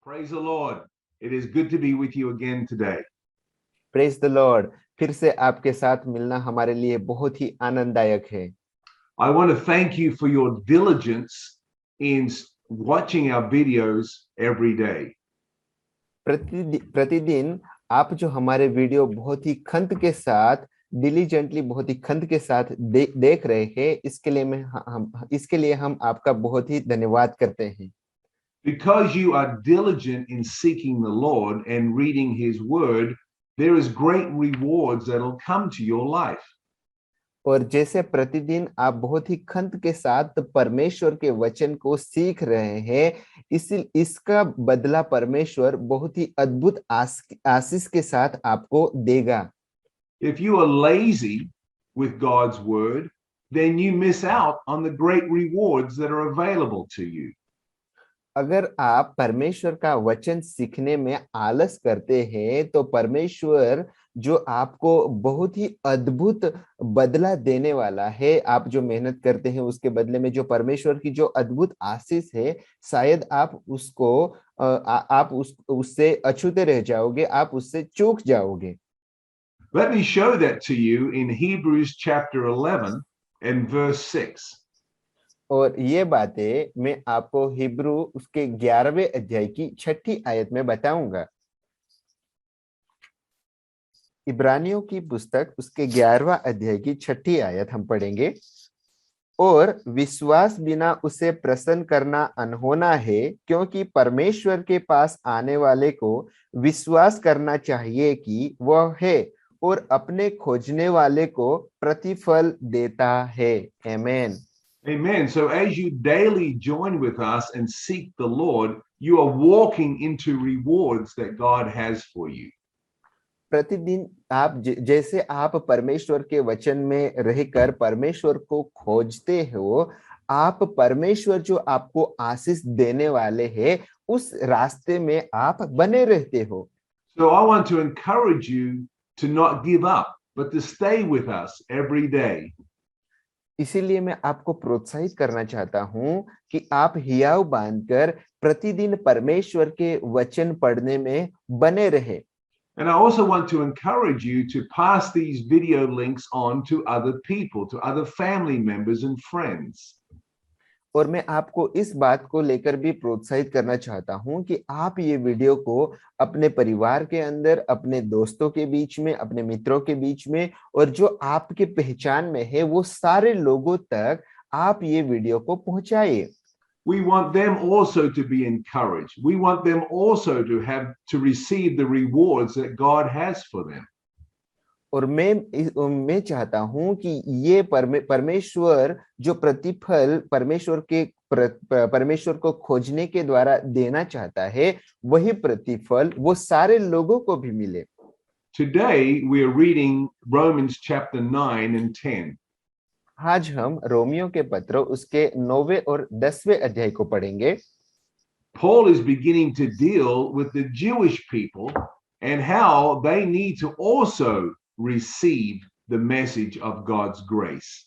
Praise the Lord. It is good to be with you again today. Praise the Lord. फिर से आपके साथ मिलना हमारे लिए बहुत ही आनंददायक है। I want to thank you for your diligence in watching our videos every day. प्रतिदिन आप जो हमारे वीडियो बहुत ही खंत के साथ डिलीजेंटली बहुत ही खंत के साथ देख रहे हैं, इसके लिए हम आपका बहुत ही धन्यवाद करते हैं। Because you are diligent in seeking the Lord and reading his word, there is great rewards that will come to your life. और जैसे प्रतिदिन आप बहुत ही खंत के साथ परमेश्वर के वचन को सीख रहे हैं, इसका बदला परमेश्वर बहुत ही अद्भुत आशीष के साथ आपको देगा। If you are lazy with God's word, then you miss out on the great rewards that are available to you. अगर आप परमेश्वर का वचन सीखने में आलस करते हैं, तो परमेश्वर जो आपको बहुत ही अद्भुत बदला देने वाला है, आप जो मेहनत करते हैं उसके बदले में जो परमेश्वर की जो अद्भुत आशीष है, शायद आप उससे अछूते रह जाओगे, आप उससे चूक जाओगे। Let me show that to you in Hebrews chapter 11 and verse 6. और ये बातें मैं आपको हिब्रू उसके 11वें अध्याय की 6ठी आयत में बताऊंगा। इब्रानियों की पुस्तक उसके 11वां अध्याय की 6ठी आयत हम पढ़ेंगे। और विश्वास बिना उसे प्रसन्न करना अनहोना है, क्योंकि परमेश्वर के पास आने वाले को विश्वास करना चाहिए कि वह है और अपने खोजने वाले को प्रतिफल देता है। आमीन। Amen. So as you daily join with us and seek the Lord, you are walking into rewards that God has for you. प्रतिदिन आप जैसे आप परमेश्वर के वचन में रहकर परमेश्वर को खोजते हो, आप परमेश्वर जो आपको आशीष देने वाले हैं, उस रास्ते में आप बने रहते हो। So I want to encourage you to not give up, but to stay with us every day. इसीलिए मैं आपको प्रोत्साहित करना चाहता हूं कि आप हियाव बांधकर प्रतिदिन परमेश्वर के वचन पढ़ने में बने रहे। And I also want to encourage you to pass these video links on to other people, to other family members and friends. और मैं आपको इस बात को लेकर भी प्रोत्साहित करना चाहता हूं कि आप ये वीडियो को अपने परिवार के अंदर, अपने दोस्तों के बीच में, अपने मित्रों के बीच में, और जो आपके पहचान में है वो सारे लोगों तक आप ये वीडियो को पहुंचाइए। We want them also to be encouraged. We want them also to receive the rewards that God has for them. और मैं चाहता हूं कि ये परमेश्वर जो प्रतिफल परमेश्वर को खोजने के द्वारा देना चाहता है, वही प्रतिफल वो सारे लोगों को भी मिले। Today we are reading Romans chapter 9 and 10. आज हम रोमियो के पत्र उसके 9वें और 10वें अध्याय को पढ़ेंगे। Paul is beginning to deal with the Jewish people and how they need to also receive the message of God's grace.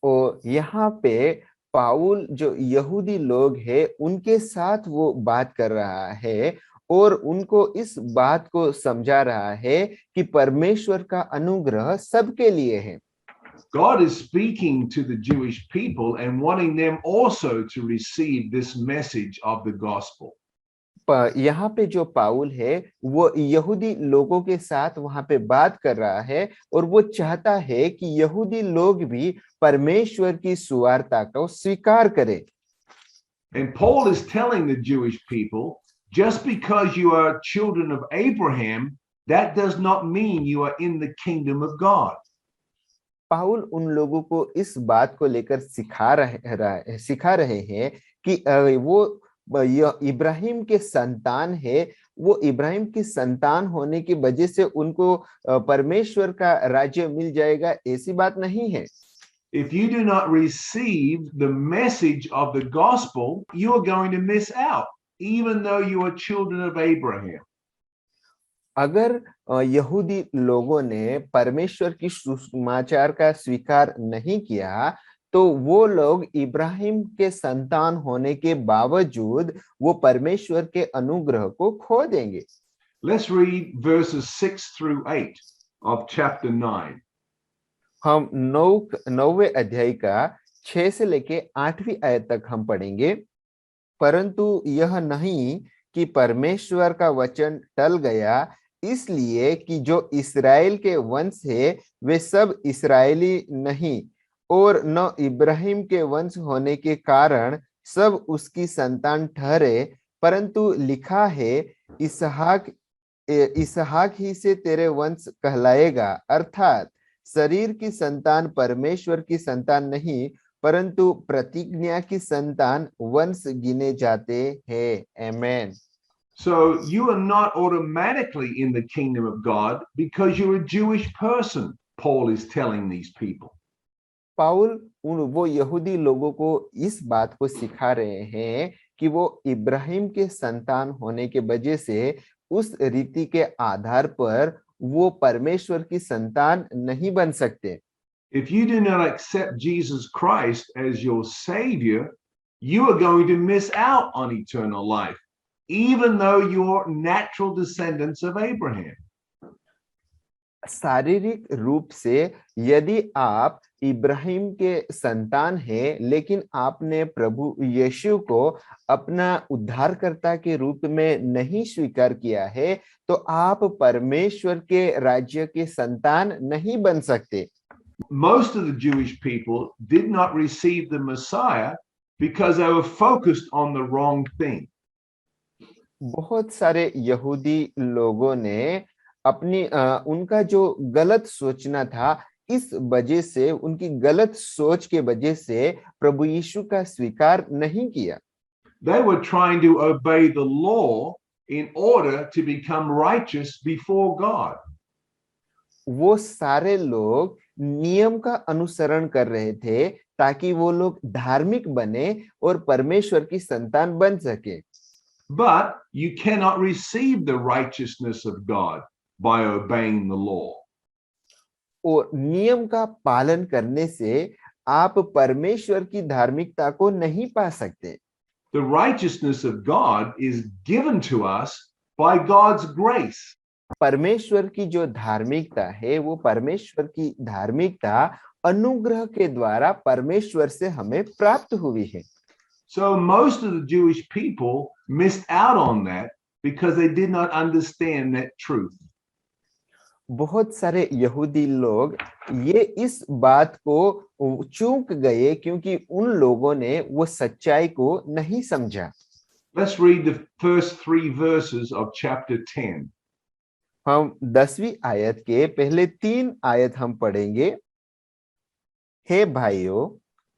और यहाँ पे पाउल जो यहूदी लोग हैं उनके साथ वो बात कर रहा है और उनको इस बात को समझा रहा है कि परमेश्वर का अनुग्रह सबके लिए है। God is speaking to the Jewish people and wanting them also to receive this message of the gospel. यहाँ पे जो पाउल है वो यहूदी लोगों के साथ वहां पे बात कर रहा है और वो चाहता है कि यहूदी लोग भी परमेश्वर की सुवार्ता को स्वीकार करें। And Paul is telling the Jewish people, just because you are children of Abraham, that does not mean you are in the kingdom of God. पाउल उन लोगों को इस बात को लेकर सिखा रहे हैं कि वो इब्राहिम के संतान है, वो इब्राहिम की संतान होने की वजह से उनको परमेश्वर का राज्य मिल जाएगा, ऐसी बात नहीं है। If you do not receive the message of the gospel, you are going to miss out, even though you are children of Abraham. अगर यहूदी लोगों ने परमेश्वर की सुसमाचार का स्वीकार नहीं किया, तो वो लोग इब्राहिम के संतान होने के बावजूद वो परमेश्वर के अनुग्रह को खो देंगे। Let's read verses 6 through 8 of chapter 9. हम 9वें अध्याय का 6 से लेके 8वीं आयत तक हम पढ़ेंगे। परंतु यह नहीं कि परमेश्वर का वचन टल गया, इसलिए कि जो इस्राएल के वंश है वे सब इसराइली नहीं, और न इब्राहिम के वंश होने के कारण सब उसकी संतान ठहरे, परंतु लिखा है इसहाक ही से तेरे वंश कहलाएगा, अर्थात शरीर की संतान परमेश्वर की संतान नहीं परंतु प्रतिज्ञा की संतान वंश गिने जाते हैं। आमेन। So you are not automatically in the kingdom of God because you're a Jewish person, Paul is telling these people. पाउल वो यहूदी लोगों को इस बात को सिखा रहे हैं कि वो इब्राहिम के संतान होने के वजह से उस रीति के आधार पर वो परमेश्वर की संतान नहीं बन सकते। If you do not accept Jesus Christ as your Savior, you are going to miss out on eternal life, even though you're natural descendants of Abraham. शारीरिक रूप से यदि आप इब्राहिम के संतान हैं, लेकिन आपने प्रभु यीशु को अपना उद्धारकर्ता के रूप में नहीं स्वीकार किया है, तो आप परमेश्वर के राज्य के संतान नहीं बन सकते। Most of the Jewish people did not receive the Messiah because they were focused on the wrong thing. बहुत सारे यहूदी लोगों ने अपनी उनका जो गलत सोचना था, इस वजह से उनकी गलत सोच के वजह से प्रभु यीशु का स्वीकार नहीं किया। They were trying to obey the law in order to become righteous before God. वो सारे लोग नियम का अनुसरण कर रहे थे ताकि वो लोग धार्मिक बने और परमेश्वर की संतान बन सके। But you cannot receive the righteousness of God by obeying the law. और नियम का पालन करने से आप परमेश्वर की धार्मिकता को नहीं पा सकते। The righteousness of God is given to us by God's grace. परमेश्वर की जो धार्मिकता है वो परमेश्वर की धार्मिकता अनुग्रह के द्वारा परमेश्वर से हमें प्राप्त हुई है। So most of the Jewish people missed out on that because they did not understand that truth. बहुत सारे यहूदी लोग ये इस बात को चूक गए क्योंकि उन लोगों ने वो सच्चाई को नहीं समझा। Let's read the first 3 verses of chapter 10. हम 10वीं आयत के पहले 3 आयत हम पढ़ेंगे। हे भाइयों,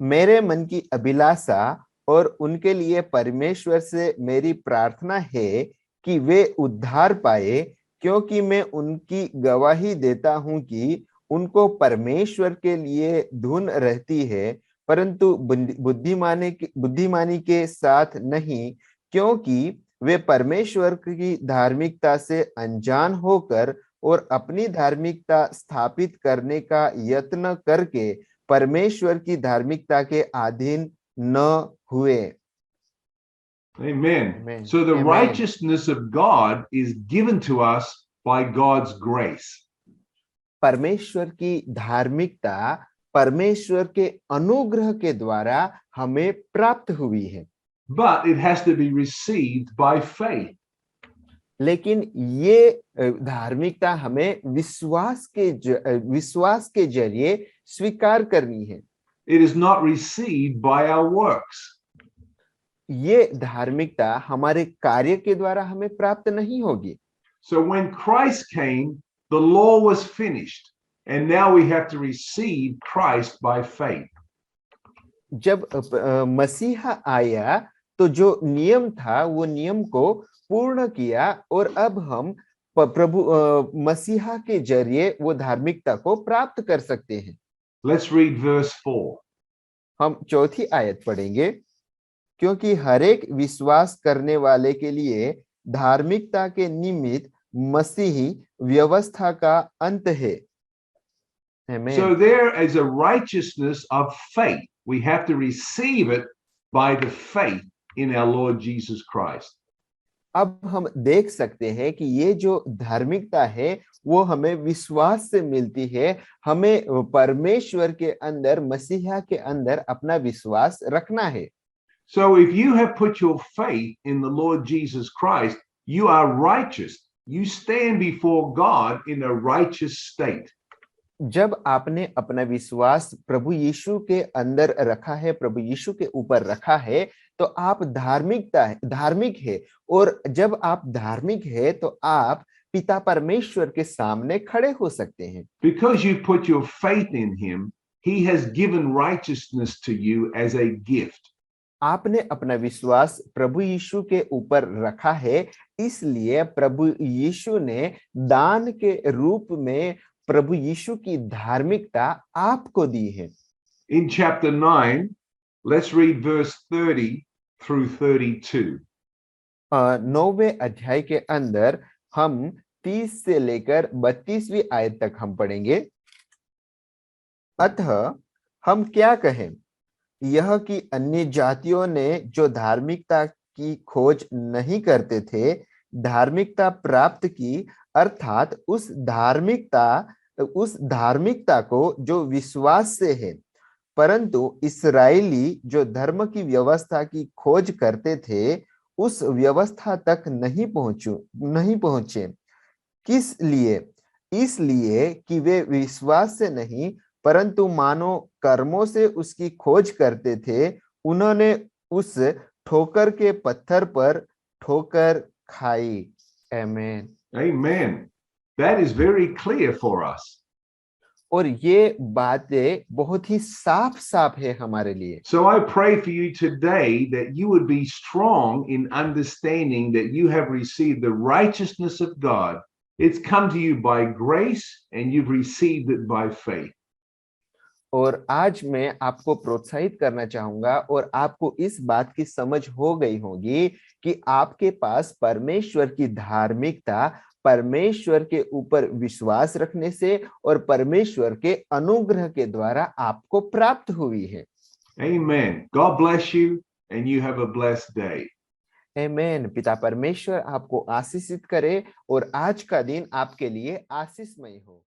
मेरे मन की अभिलाषा और उनके लिए परमेश्वर से मेरी प्रार्थना है कि वे उद्धार पाए, क्योंकि मैं उनकी गवाही देता हूं कि उनको परमेश्वर के लिए धुन रहती है, परंतु बुद्धिमानी के साथ नहीं, क्योंकि वे परमेश्वर की धार्मिकता से अनजान होकर और अपनी धार्मिकता स्थापित करने का यत्न करके परमेश्वर की धार्मिकता के अधीन न हुए। Amen. Amen. So the Amen. righteousness of God is given to us by God's grace. परमेश्वर की धार्मिकता परमेश्वर के अनुग्रह के द्वारा हमें प्राप्त हुई है। But it has to be received by faith. लेकिन ये धार्मिकता हमें विश्वास के जरिए स्वीकार करनी है। It is not received by our works. ये धार्मिकता हमारे कार्य के द्वारा हमें प्राप्त नहीं होगी। So when Christ came, the law was finished, and now we have to receive Christ by faith. जब मसीहा आया तो जो नियम था वो नियम को पूर्ण किया और अब हम प्रभु मसीहा के जरिए वो धार्मिकता को प्राप्त कर सकते हैं। Let's read verse 4. हम 4थी आयत पढ़ेंगे। क्योंकि हरेक विश्वास करने वाले के लिए धार्मिकता के निमित्त मसीही व्यवस्था का अंत है। Amen. So there is a righteousness of faith we have to receive it by the faith in our Lord Jesus Christ. अब हम देख सकते हैं कि ये जो धार्मिकता है वो हमें विश्वास से मिलती है। हमें परमेश्वर के अंदर, मसीहा के अंदर अपना विश्वास रखना है। So if you have put your faith in the Lord Jesus Christ, you are righteous. You stand before God in a righteous state. जब आपने अपना विश्वास प्रभु यीशु के अंदर रखा है, प्रभु यीशु के ऊपर रखा है, तो आप धार्मिक है। और जब आप धार्मिक है तो आप पिता परमेश्वर के सामने खड़े हो सकते हैं। Because you put your faith in him, he has given righteousness to you as a gift. आपने अपना विश्वास प्रभु यीशु के ऊपर रखा है, इसलिए प्रभु यीशु ने दान के रूप में प्रभु यीशु की धार्मिकता आपको दी है। In chapter 9, let's read verse 30 through 32. 9वें अध्याय के अंदर हम 30 से लेकर 32वीं आयत तक हम पढ़ेंगे। अतः हम क्या कहें, यह कि अन्य जातियों ने जो धार्मिकता की खोज नहीं करते थे, धार्मिकता प्राप्त की, अर्थात उस धार्मिकता को जो विश्वास से है। परंतु इस्राएली जो धर्म की व्यवस्था की खोज करते थे, उस व्यवस्था तक नहीं पहुंचे। किस लिए? इसलिए कि वे विश्वास से नहीं परंतु मानो कर्मों से उसकी खोज करते थे। उन्होंने उस ठोकर के पत्थर पर ठोकर खाई। आमीन। Amen. That is very clear for us. और ये बातें बहुत ही साफ है हमारे लिए। So I pray for you today that you would be strong in understanding that you have received the righteousness of God. It's come to you by grace and you've received it by faith. और आज मैं आपको प्रोत्साहित करना चाहूंगा और आपको इस बात की समझ हो गई होगी कि आपके पास परमेश्वर की धार्मिकता परमेश्वर के ऊपर विश्वास रखने से और परमेश्वर के अनुग्रह के द्वारा आपको प्राप्त हुई है। Amen. God bless you and you have a blessed day. आमीन। पिता परमेश्वर आपको आशीषित करे और आज का दिन आपके लिए आशीषमय हो।